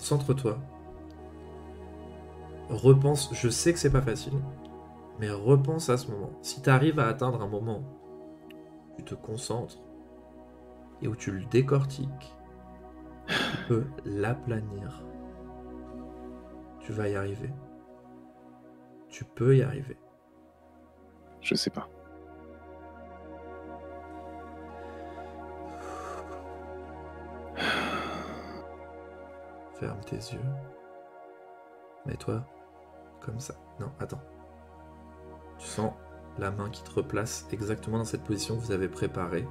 Concentre-toi. Repense, je sais que c'est pas facile, mais repense à ce moment. Si tu arrives à atteindre un moment où tu te concentres et où tu le décortiques, tu peux l'aplanir. Tu vas y arriver. Tu peux y arriver. Je sais pas. Ferme tes yeux. Mets-toi comme ça. Non, attends. Tu sens la main qui te replace exactement dans cette position que vous avez préparée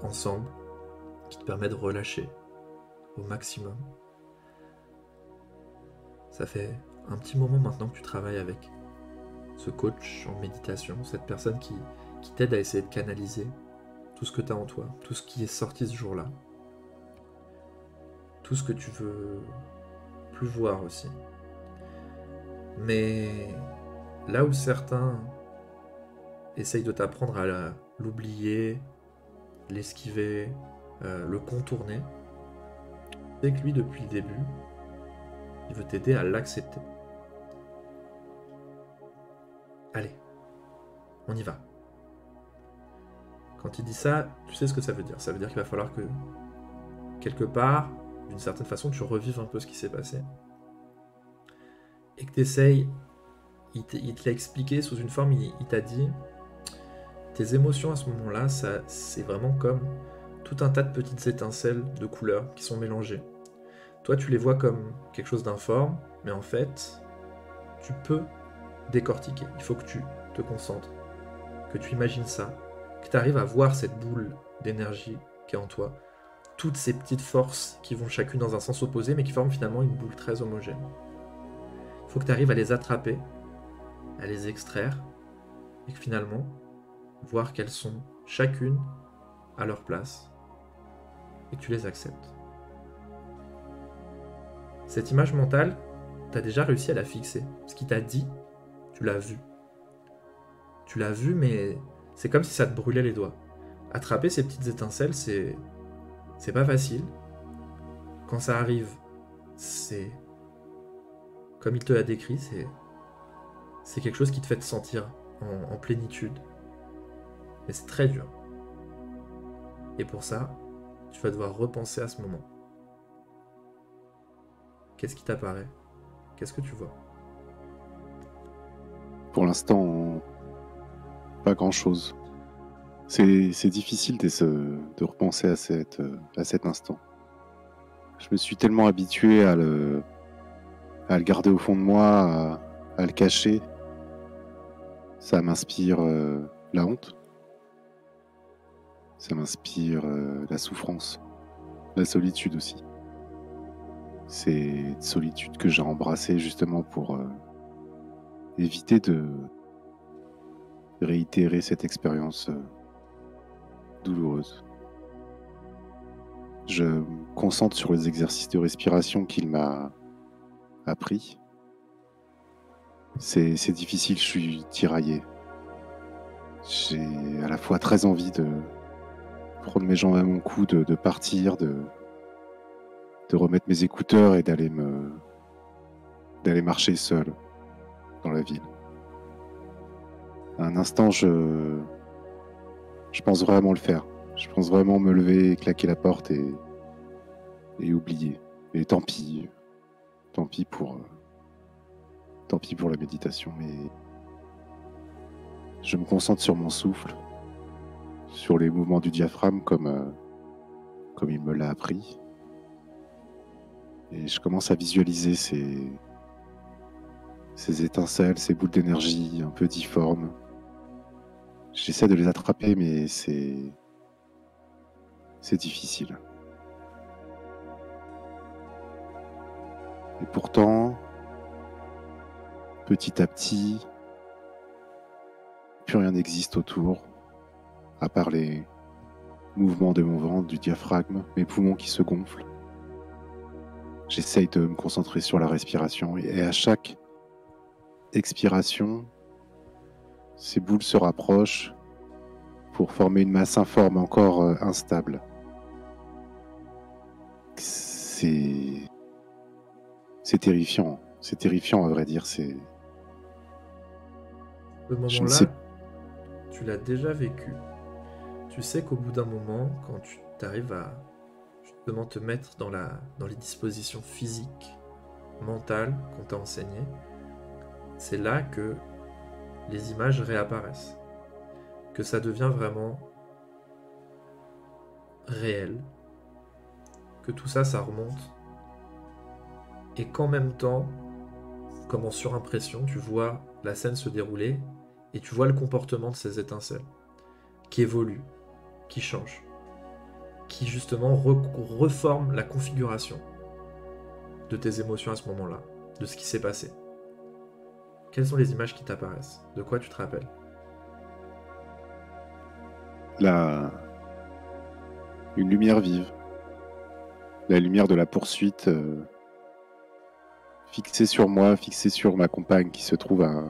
ensemble, qui te permet de relâcher au maximum. Ça fait un petit moment maintenant que tu travailles avec ce coach en méditation, cette personne qui t'aide à essayer de canaliser tout ce que tu as en toi, tout ce qui est sorti ce jour-là, tout ce que tu veux plus voir aussi. Mais là où certains essayent de t'apprendre à l'oublier, l'esquiver, le contourner, c'est que lui, depuis le début, il veut t'aider à l'accepter. Allez, on y va. Quand il dit ça, tu sais ce que ça veut dire. Ça veut dire qu'il va falloir que, quelque part, d'une certaine façon, tu revives un peu ce qui s'est passé. Et que tu essayes, il te l'a expliqué sous une forme, il t'a dit, tes émotions à ce moment-là, c'est vraiment comme tout un tas de petites étincelles de couleurs qui sont mélangées. Toi, tu les vois comme quelque chose d'informe, mais en fait, tu peux décortiquer. Il faut que tu te concentres, que tu imagines ça, que tu arrives à voir cette boule d'énergie qui est en toi, toutes ces petites forces qui vont chacune dans un sens opposé, mais qui forment finalement une boule très homogène. Il faut que tu arrives à les attraper, à les extraire, et que finalement, voir qu'elles sont chacune à leur place, et que tu les acceptes. Cette image mentale, tu as déjà réussi à la fixer. Ce qu'il t'a dit, tu l'as vu. Tu l'as vu, mais c'est comme si ça te brûlait les doigts. Attraper ces petites étincelles, c'est pas facile. Quand ça arrive, c'est comme il te l'a décrit, c'est quelque chose qui te fait te sentir en plénitude. Mais c'est très dur. Et pour ça, tu vas devoir repenser à ce moment. Qu'est-ce qui t'apparaît? Qu'est-ce que tu vois? Pour l'instant, pas grand-chose. C'est difficile de repenser à cet instant. Je me suis tellement habitué à le garder au fond de moi, à le cacher. Ça m'inspire la honte. Ça m'inspire la souffrance, la solitude aussi. C'est une solitude que j'ai embrassée justement pour éviter de réitérer cette expérience douloureuse. Je me concentre sur les exercices de respiration qu'il m'a appris. C'est difficile, je suis tiraillé. J'ai à la fois très envie de prendre mes jambes à mon cou, de partir, de remettre mes écouteurs et d'aller marcher seul dans la ville. À un instant, je pense vraiment le faire. Je pense vraiment me lever, claquer la porte et oublier. Et tant pis pour la méditation. Mais je me concentre sur mon souffle, sur les mouvements du diaphragme comme il me l'a appris. Et je commence à visualiser ces étincelles, ces boules d'énergie un peu difformes. J'essaie de les attraper, mais c'est difficile. Et pourtant, petit à petit, plus rien n'existe autour, à part les mouvements de mon ventre, du diaphragme, mes poumons qui se gonflent. J'essaye de me concentrer sur la respiration et à chaque expiration, ces boules se rapprochent pour former une masse informe encore instable. C'est C'est terrifiant. C'est terrifiant, à vrai dire. Ce Je ne moment-là, sais. tu l'as déjà vécu. Tu sais qu'au bout d'un moment, quand tu arrives à justement te mettre dans les dispositions physiques, mentales qu'on t'a enseignées, c'est là que les images réapparaissent, que ça devient vraiment réel, que tout ça, ça remonte, et qu'en même temps, comme en surimpression, tu vois la scène se dérouler, et tu vois le comportement de ces étincelles, qui évoluent, qui changent, qui justement reforment la configuration de tes émotions à ce moment-là, de ce qui s'est passé. Quelles sont les images qui t'apparaissent? De quoi tu te rappelles? Une lumière vive. La lumière de la poursuite fixée sur moi, fixée sur ma compagne qui se trouve à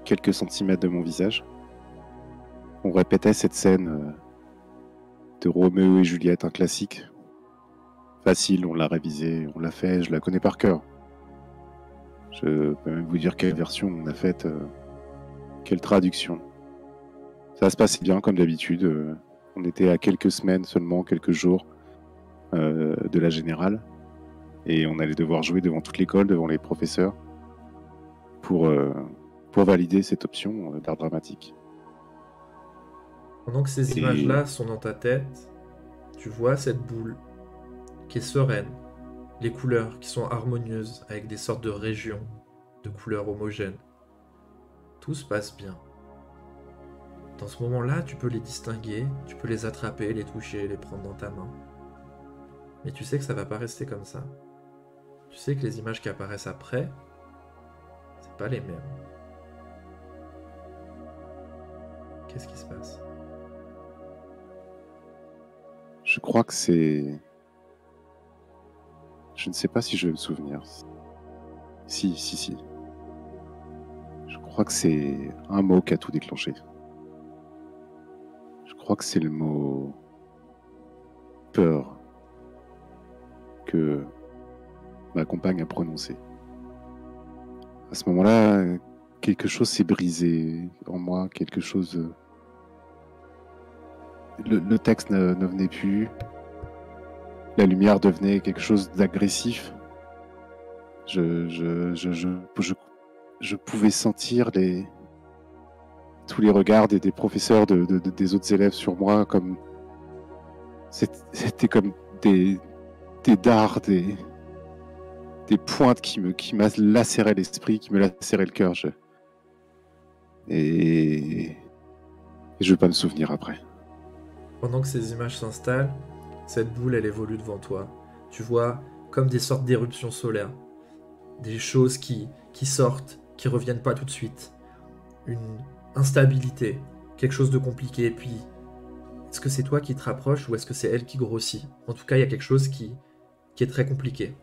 quelques centimètres de mon visage. On répétait cette scène de Roméo et Juliette, un classique. Facile, on l'a révisé, on l'a fait, je la connais par cœur. Je peux même vous dire quelle version on a faite, quelle traduction. Ça se passait bien comme d'habitude. On était à quelques semaines seulement, quelques jours de la générale. Et on allait devoir jouer devant toute l'école, devant les professeurs, pour valider cette option d'art dramatique. Pendant que ces images-là sont dans ta tête, tu vois cette boule qui est sereine, les couleurs qui sont harmonieuses avec des sortes de régions de couleurs homogènes. Tout se passe bien. Dans ce moment-là, tu peux les distinguer, tu peux les attraper, les toucher, les prendre dans ta main. Mais tu sais que ça va pas rester comme ça. Tu sais que les images qui apparaissent après, c'est pas les mêmes. Qu'est-ce qui se passe? Je crois que c'est... Je ne sais pas si je vais me souvenir. Si. Je crois que c'est un mot qui a tout déclenché. Je crois que c'est le mot peur que ma compagne a prononcé. À ce moment-là, quelque chose s'est brisé en moi, quelque chose... Le texte ne venait plus. La lumière devenait quelque chose d'agressif. Je pouvais sentir tous les regards des professeurs, des autres élèves sur moi, comme c'était comme des dards, des pointes qui me lacéraient l'esprit, qui me lacéraient le cœur. Et je vais pas me souvenir après. Pendant que ces images s'installent, cette boule, elle évolue devant toi. Tu vois comme des sortes d'éruptions solaires. Des choses qui sortent, qui reviennent pas tout de suite. Une instabilité, quelque chose de compliqué. Et puis, est-ce que c'est toi qui te rapproches ou est-ce que c'est elle qui grossit? En tout cas, il y a quelque chose qui est très compliqué.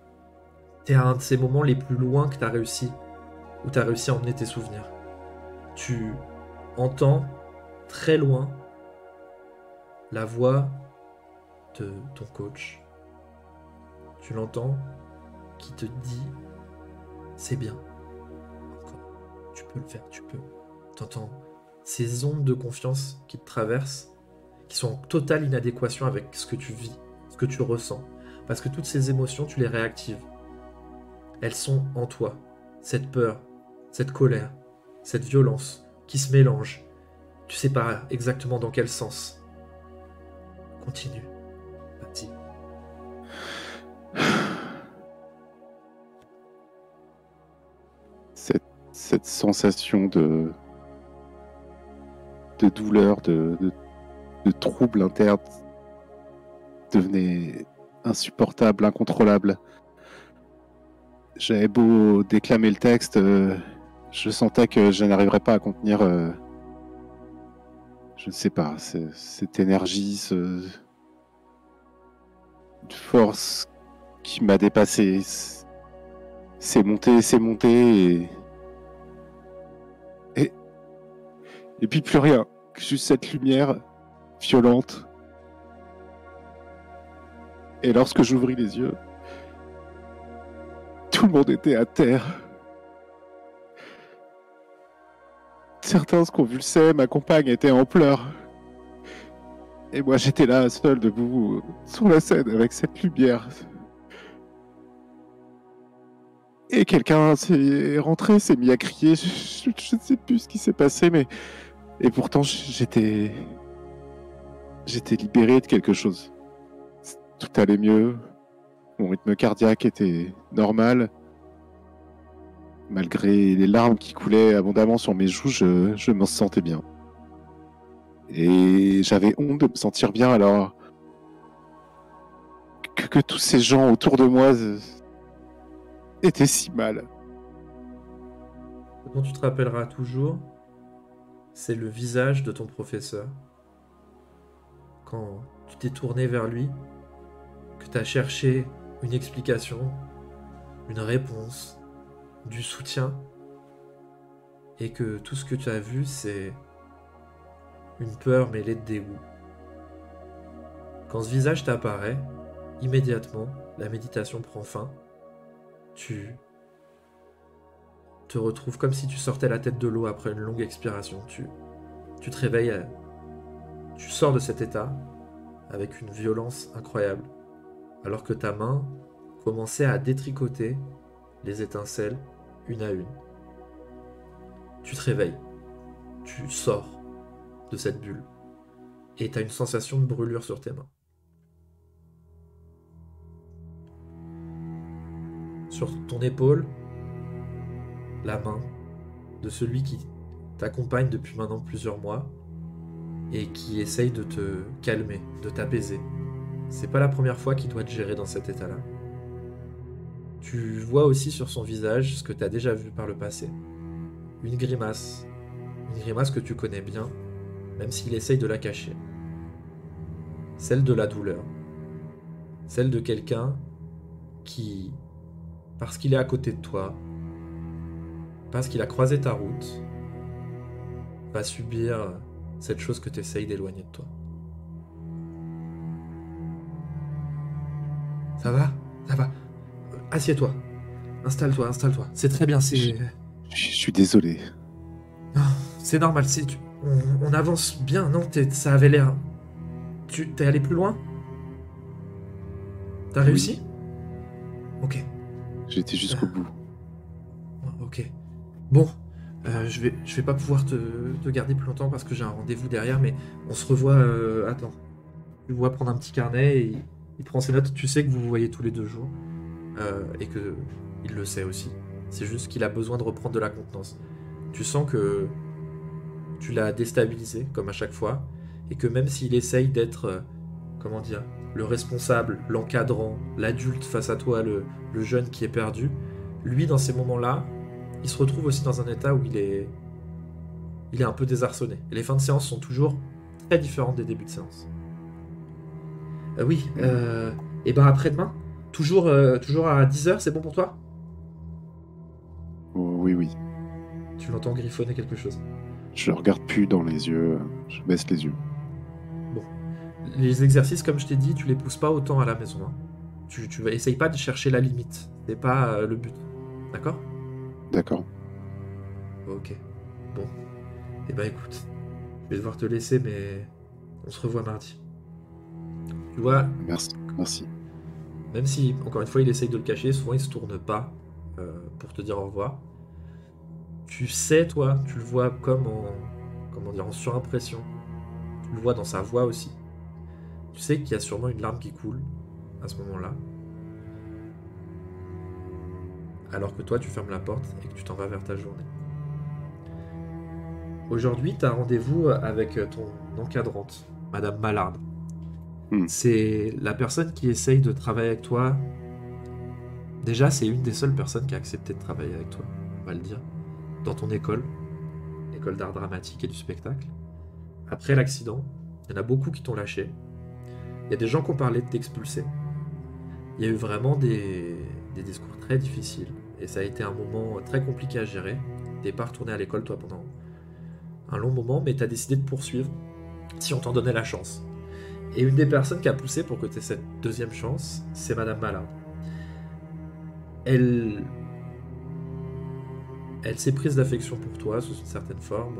T'es à un de ces moments les plus loin que t'as réussi, où t'as réussi à emmener tes souvenirs. Tu entends très loin la voix de ton coach. Tu l'entends qui te dit c'est bien. Encore. Tu peux le faire, tu peux. T'entends ces ondes de confiance qui te traversent, qui sont en totale inadéquation avec ce que tu vis, ce que tu ressens. Parce que toutes ces émotions, tu les réactives. Elles sont en toi. Cette peur, cette colère, cette violence qui se mélangent. Tu sais pas exactement dans quel sens. Continue. Vas-y. Cette sensation de douleur, de trouble interne devenait insupportable, incontrôlable. J'avais beau déclamer le texte, je sentais que je n'arriverais pas à contenir, je ne sais pas, cette énergie, cette force qui m'a dépassé. C'est monté et puis plus rien, juste cette lumière violente. Et lorsque j'ouvris les yeux, le monde était à terre. Certains se convulsaient, ma compagne était en pleurs. Et moi, j'étais là, seul, debout, sur la scène, avec cette lumière. Et quelqu'un s'est rentré, s'est mis à crier. Je ne sais plus ce qui s'est passé, mais... Et pourtant, j'étais libéré de quelque chose. Tout allait mieux. Mon rythme cardiaque était normal. Malgré les larmes qui coulaient abondamment sur mes joues, je m'en sentais bien. Et j'avais honte de me sentir bien alors que tous ces gens autour de moi étaient si mal. Ce dont tu te rappelleras toujours, c'est le visage de ton professeur. Quand tu t'es tourné vers lui, que tu as cherché une explication, une réponse, du soutien, et que tout ce que tu as vu, c'est une peur mêlée de dégoût. Quand ce visage t'apparaît, immédiatement, la méditation prend fin. Tu te retrouves comme si tu sortais la tête de l'eau après une longue expiration. Tu te réveilles, tu sors de cet état avec une violence incroyable, alors que ta main commençait à détricoter les étincelles une à une. Tu te réveilles, tu sors de cette bulle et tu as une sensation de brûlure sur tes mains. Sur ton épaule, la main de celui qui t'accompagne depuis maintenant plusieurs mois et qui essaye de te calmer, de t'apaiser. C'est pas la première fois qu'il doit te gérer dans cet état-là. Tu vois aussi sur son visage ce que tu as déjà vu par le passé. Une grimace que tu connais bien, même s'il essaye de la cacher. Celle de la douleur. Celle de quelqu'un qui, parce qu'il est à côté de toi, parce qu'il a croisé ta route, va subir cette chose que tu essayes d'éloigner de toi. Ça va? Ça va. Assieds-toi. Installe-toi. C'est très bien, c'est... Je suis désolé. Non, c'est normal, on avance bien, non? Ça avait l'air... T'es allé plus loin? T'as réussi? Ok. J'étais jusqu'au bout. Ok. Bon, je vais pas pouvoir te garder plus longtemps parce que j'ai un rendez-vous derrière, mais on se revoit... attends. Tu le vois prendre un petit carnet et il prend ses notes. Tu sais que vous vous voyez tous les 2 jours. Et que il le sait aussi. C'est juste qu'il a besoin de reprendre de la contenance. Tu sens que tu l'as déstabilisé, comme à chaque fois, et que même s'il essaye d'être, comment dire, le responsable, l'encadrant, l'adulte face à toi, le jeune qui est perdu, lui, dans ces moments-là, il se retrouve aussi dans un état où il est un peu désarçonné. Et les fins de séance sont toujours très différentes des débuts de séance. Oui, et ben après-demain, toujours à 10h, c'est bon pour toi? Oui. Tu l'entends griffonner quelque chose. Je le regarde plus dans les yeux, je baisse les yeux. Bon. Les exercices, comme je t'ai dit, tu les pousses pas autant à la maison. Hein. Tu vas essaye pas de chercher la limite. C'est pas le but. D'accord? D'accord. Ok. Bon. Eh ben écoute, je vais devoir te laisser, mais on se revoit mardi. Tu vois, Merci. même si, encore une fois, il essaye de le cacher, souvent il se tourne pas pour te dire au revoir. Tu sais, toi, tu le vois comme en surimpression. Tu le vois dans sa voix aussi. Tu sais qu'il y a sûrement une larme qui coule à ce moment-là. Alors que toi, tu fermes la porte et que tu t'en vas vers ta journée. Aujourd'hui, tu as rendez-vous avec ton encadrante, Madame Mallard. C'est la personne qui essaye de travailler avec toi. Déjà, c'est une des seules personnes qui a accepté de travailler avec toi, on va le dire, dans ton école d'art dramatique et du spectacle. Après l'accident, il y en a beaucoup qui t'ont lâché. Il y a des gens qui ont parlé de t'expulser. Il y a eu vraiment des discours très difficiles. Et ça a été un moment très compliqué à gérer. T'es pas retourné à l'école, toi, pendant un long moment, mais t'as décidé de poursuivre si on t'en donnait la chance. Et une des personnes qui a poussé pour que tu aies cette deuxième chance, c'est Madame Mallard. Elle elle s'est prise d'affection pour toi sous une certaine forme.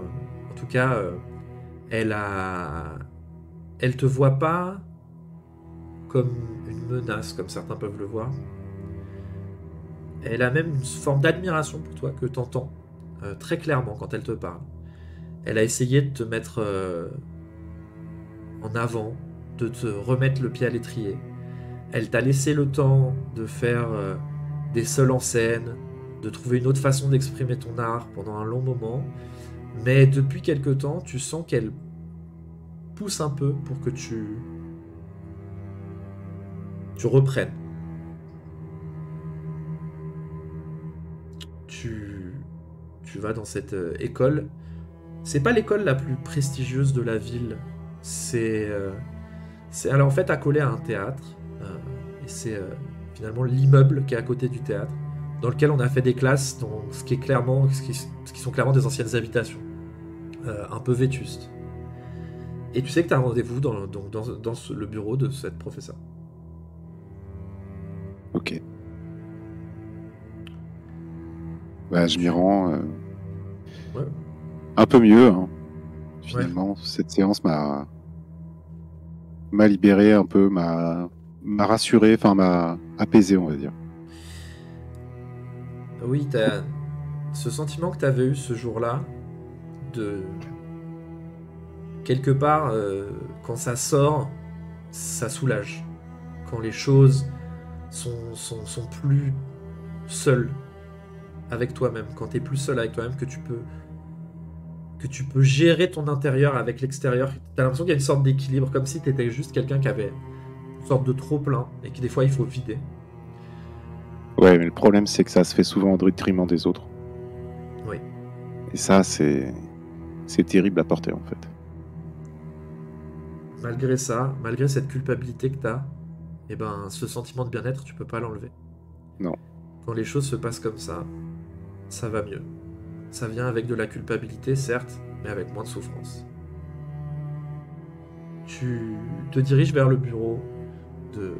En tout cas, elle te voit pas comme une menace, comme certains peuvent le voir. Elle a même une forme d'admiration pour toi que t'entends très clairement quand elle te parle. Elle a essayé de te mettre en avant, de te remettre le pied à l'étrier. Elle t'a laissé le temps de faire des seuls en scène, de trouver une autre façon d'exprimer ton art pendant un long moment. Mais depuis quelque temps, tu sens qu'elle pousse un peu pour que tu reprennes. Tu vas dans cette école. C'est pas l'école la plus prestigieuse de la ville. C'est alors en fait accolé à un théâtre. Et c'est finalement l'immeuble qui est à côté du théâtre, dans lequel on a fait des classes dans ce qui sont clairement des anciennes habitations, un peu vétustes. Et tu sais que tu as rendez-vous dans le bureau de cette professeure. Ok. Bah, je m'y rends Ouais. un peu mieux. Hein. Finalement, cette séance m'a libéré un peu, m'a rassuré, enfin m'a apaisé, on va dire. Oui, t'as ce sentiment que tu avais eu ce jour-là, de quelque part, quand ça sort, ça soulage. Quand les choses sont plus seules avec toi-même, quand tu es plus seul avec toi-même, que tu peux gérer ton intérieur avec l'extérieur. Tu as l'impression qu'il y a une sorte d'équilibre, comme si tu étais juste quelqu'un qui avait une sorte de trop-plein et que des fois il faut vider. Ouais, mais le problème, c'est que ça se fait souvent au détriment des autres. Oui. Et ça, c'est terrible à porter, en fait. Malgré ça, malgré cette culpabilité que tu as, eh ben, ce sentiment de bien-être, tu peux pas l'enlever. Non. Quand les choses se passent comme ça va mieux. Ça vient avec de la culpabilité, certes, mais avec moins de souffrance. Tu te diriges vers le bureau de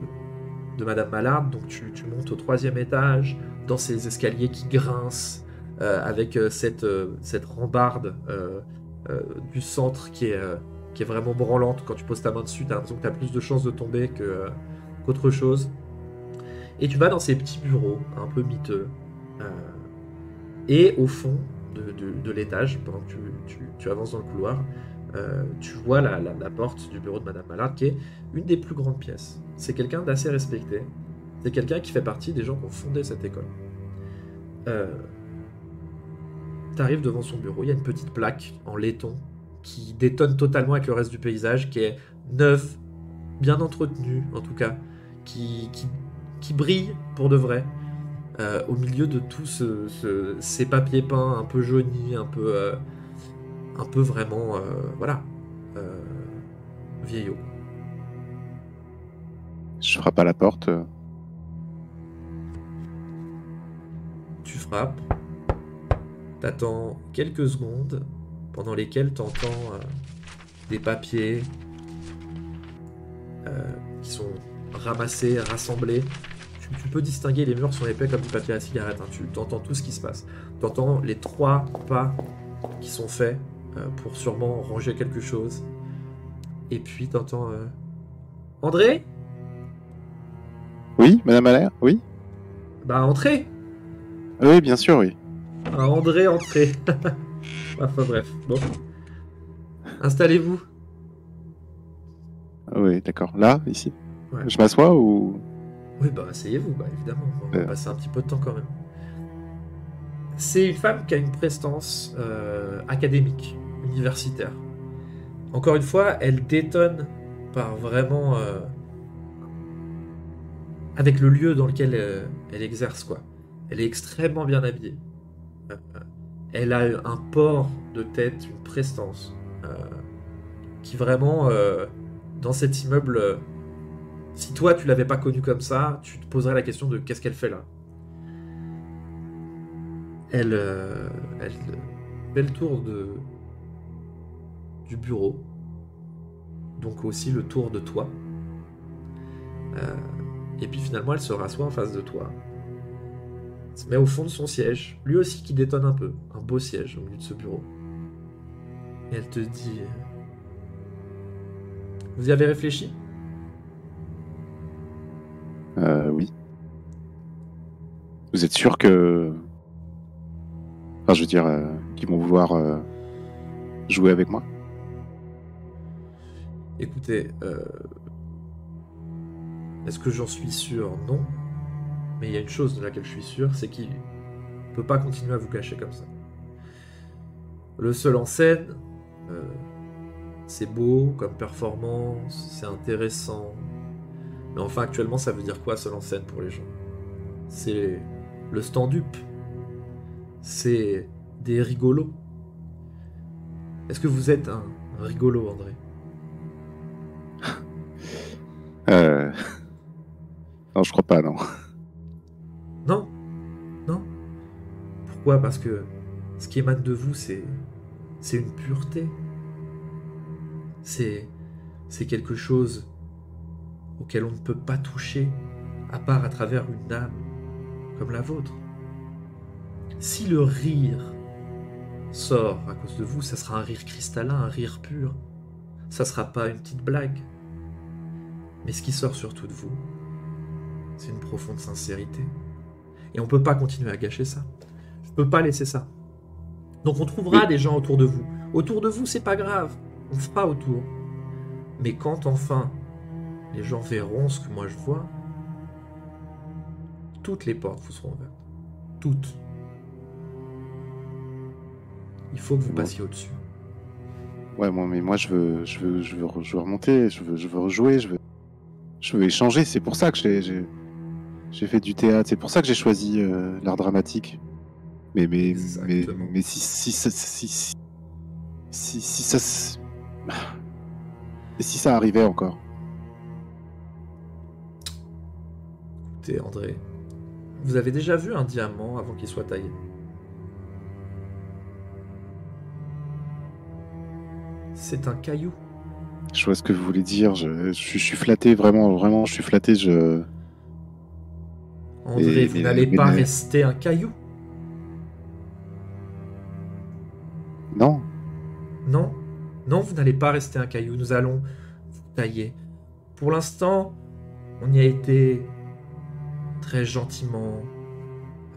Madame Mallard, donc tu montes au 3e étage, dans ces escaliers qui grincent, avec cette rambarde du centre qui est vraiment branlante. Quand tu poses ta main dessus, tu as l'impression que tu as plus de chances de tomber qu'autre chose. Et tu vas dans ces petits bureaux, un peu miteux, et au fond de l'étage, pendant que tu avances dans le couloir, tu vois la porte du bureau de Madame Mallard, qui est une des plus grandes pièces. C'est quelqu'un d'assez respecté. C'est quelqu'un qui fait partie des gens qui ont fondé cette école. T'arrives devant son bureau, il y a une petite plaque en laiton qui détonne totalement avec le reste du paysage, qui est neuve, bien entretenue en tout cas, qui brille pour de vrai. Au milieu de tous ces papiers peints un peu jaunis, un peu vraiment, voilà, vieillot. Je frappe à la porte. Tu frappes, t'attends quelques secondes, pendant lesquelles t'entends des papiers qui sont ramassés, rassemblés. Tu peux distinguer, les murs sont épais comme du papier à cigarette, hein. Tu entends tout ce qui se passe. Tu entends les 3 pas qui sont faits pour sûrement ranger quelque chose. Et puis tu entends André ? Oui, Madame Allaire, oui. Bah, entrez ! Oui, bien sûr, oui. Ah, André, entrez. Enfin bref, bon. Installez-vous. Oui, d'accord. Là, ici. Ouais. Je m'assois ou... Oui, bah asseyez-vous, bah évidemment, on va passer un petit peu de temps quand même. C'est une femme qui a une prestance académique, universitaire. Encore une fois, elle détonne par vraiment... avec le lieu dans lequel elle exerce, quoi. Elle est extrêmement bien habillée. Elle a un port de tête, une prestance, qui vraiment, dans cet immeuble... si toi, tu l'avais pas connue comme ça, tu te poserais la question de qu'est-ce qu'elle fait là. Elle fait le tour du bureau, donc aussi le tour de toi. Et puis finalement, elle se rassoit en face de toi. se met au fond de son siège, lui aussi qui détonne un peu, un beau siège au milieu de ce bureau. Et elle te dit... Vous y avez réfléchi? Oui. Vous êtes sûr que... Enfin, je veux dire, qu'ils vont vouloir jouer avec moi? Écoutez, est-ce que j'en suis sûr? Non. Mais il y a une chose de laquelle je suis sûr, c'est qu'il ne peut pas continuer à vous cacher comme ça. Le seul en scène, c'est beau comme performance, c'est intéressant. Mais enfin, actuellement, ça veut dire quoi, seul en scène pour les gens? C'est le stand-up. C'est des rigolos. Est-ce que vous êtes un rigolo, André? Non, je crois pas, non. Non. Non. Pourquoi? Parce que ce qui émane de vous, c'est une pureté. C'est quelque chose auquel on ne peut pas toucher, à part à travers une âme comme la vôtre. Si le rire sort à cause de vous, ça sera un rire cristallin, un rire pur. Ça sera pas une petite blague. Mais ce qui sort surtout de vous, c'est une profonde sincérité. Et on peut pas continuer à gâcher ça. Je peux pas laisser ça. Donc on trouvera des gens autour de vous. Autour de vous, c'est pas grave. On fera autour. Mais quand enfin les gens verront ce que moi je vois, toutes les portes vous seront ouvertes. Toutes. Il faut que vous passiez au-dessus. Ouais, mais moi je veux remonter, je veux rejouer, je veux échanger. C'est pour ça que j'ai fait du théâtre. C'est pour ça que j'ai choisi l'art dramatique. Mais si ça arrivait encore. Écoutez, André, vous avez déjà vu un diamant avant qu'il soit taillé? C'est un caillou. Je vois ce que vous voulez dire. Je suis flatté, vraiment, je suis flatté. André, vous n'allez pas rester un caillou? Non. Non, non, vous n'allez pas rester un caillou. Nous allons vous tailler. Pour l'instant, on y a été très gentiment,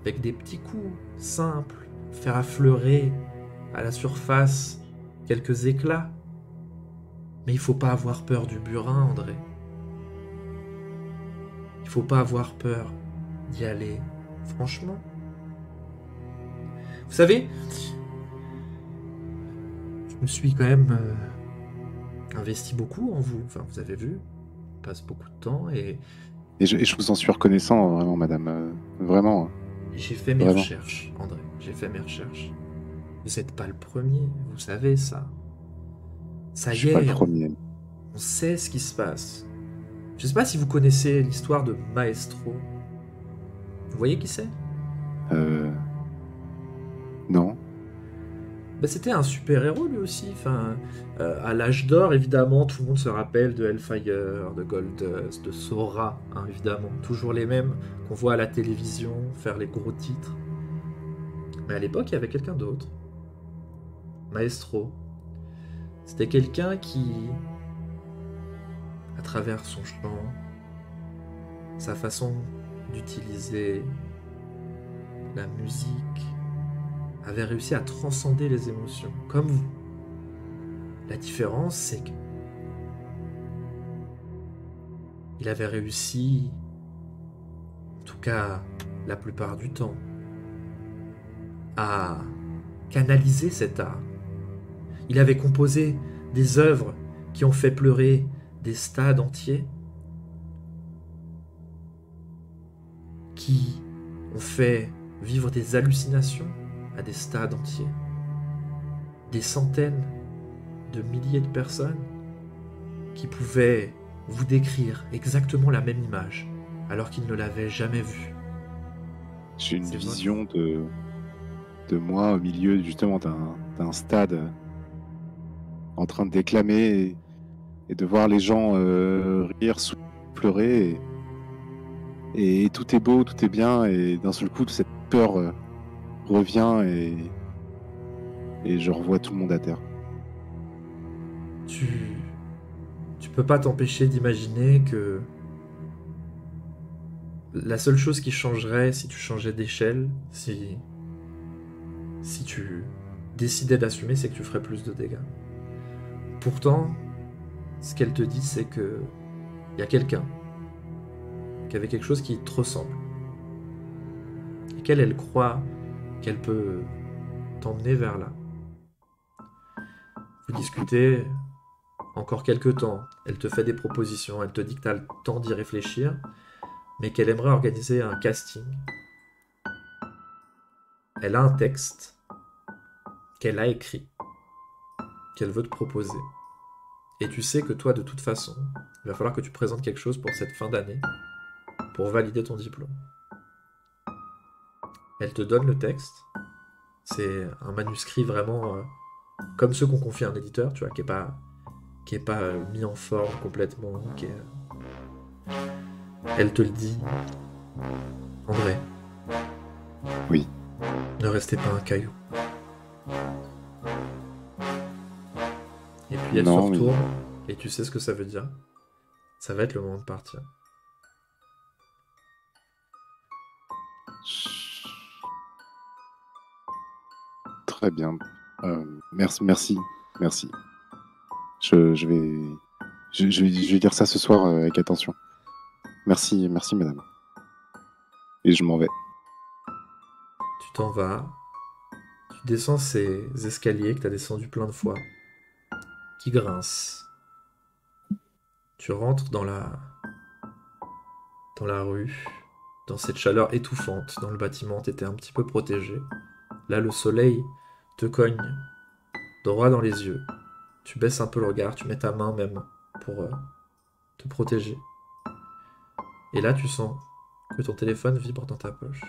avec des petits coups simples, faire affleurer à la surface quelques éclats. Mais il faut pas avoir peur du burin, André. Il faut pas avoir peur d'y aller, franchement. Vous savez, je me suis quand même investi beaucoup en vous. Enfin, vous avez vu, on passe beaucoup de temps et je vous en suis reconnaissant, vraiment, madame. Vraiment. J'ai fait mes recherches, André. J'ai fait mes recherches. Vous n'êtes pas le premier, vous savez ça. Ça y est, pas le premier. On sait ce qui se passe. Je sais pas si vous connaissez l'histoire de Maestro. Vous voyez qui c'est? Non. Ben, c'était un super-héros lui aussi. Enfin, à l'âge d'or, évidemment, tout le monde se rappelle de Hellfire, de Goldust, de Sora, hein, évidemment. Toujours les mêmes qu'on voit à la télévision faire les gros titres. Mais à l'époque, il y avait quelqu'un d'autre. Maestro. C'était quelqu'un qui, à travers son chant, sa façon d'utiliser la musique, avait réussi à transcender les émotions, comme vous. La différence, c'est que il avait réussi, en tout cas la plupart du temps, à canaliser cet art. Il avait composé des œuvres qui ont fait pleurer des stades entiers, qui ont fait vivre des hallucinations à des stades entiers, des centaines de milliers de personnes qui pouvaient vous décrire exactement la même image alors qu'ils ne l'avaient jamais vue. J'ai une vision de moi au milieu justement d'un stade en train de déclamer et de voir les gens rire, pleurer et tout est beau, tout est bien et d'un seul coup cette peur revient et je revois tout le monde à terre. Tu peux pas t'empêcher d'imaginer que la seule chose qui changerait si tu changeais d'échelle, si tu décidais d'assumer, c'est que tu ferais plus de dégâts. Pourtant, ce qu'elle te dit, c'est que il y a quelqu'un qui avait quelque chose qui te ressemble et qu'elle croit qu'elle peut t'emmener vers là. Vous discutez encore quelques temps, elle te fait des propositions, elle te dit que tu as le temps d'y réfléchir, mais qu'elle aimerait organiser un casting. Elle a un texte qu'elle a écrit, qu'elle veut te proposer. Et tu sais que toi, de toute façon, il va falloir que tu présentes quelque chose pour cette fin d'année, pour valider ton diplôme. Elle te donne le texte. C'est un manuscrit vraiment comme ceux qu'on confie à un éditeur, tu vois, qui est pas mis en forme complètement. Elle te le dit. André. Oui. Ne restez pas un caillou. Et puis elle se retourne, et tu sais ce que ça veut dire. Ça va être le moment de partir. Très bien. Merci. Je vais dire ça ce soir avec attention. Merci madame. Et je m'en vais. Tu t'en vas. Tu descends ces escaliers que tu as descendus plein de fois, qui grincent. Tu rentres dans la rue, dans cette chaleur étouffante. Dans le bâtiment, tu étais un petit peu protégé. Là, le soleil te cogne droit dans les yeux. Tu baisses un peu le regard, tu mets ta main même pour te protéger. Et là, tu sens que ton téléphone vibre dans ta poche.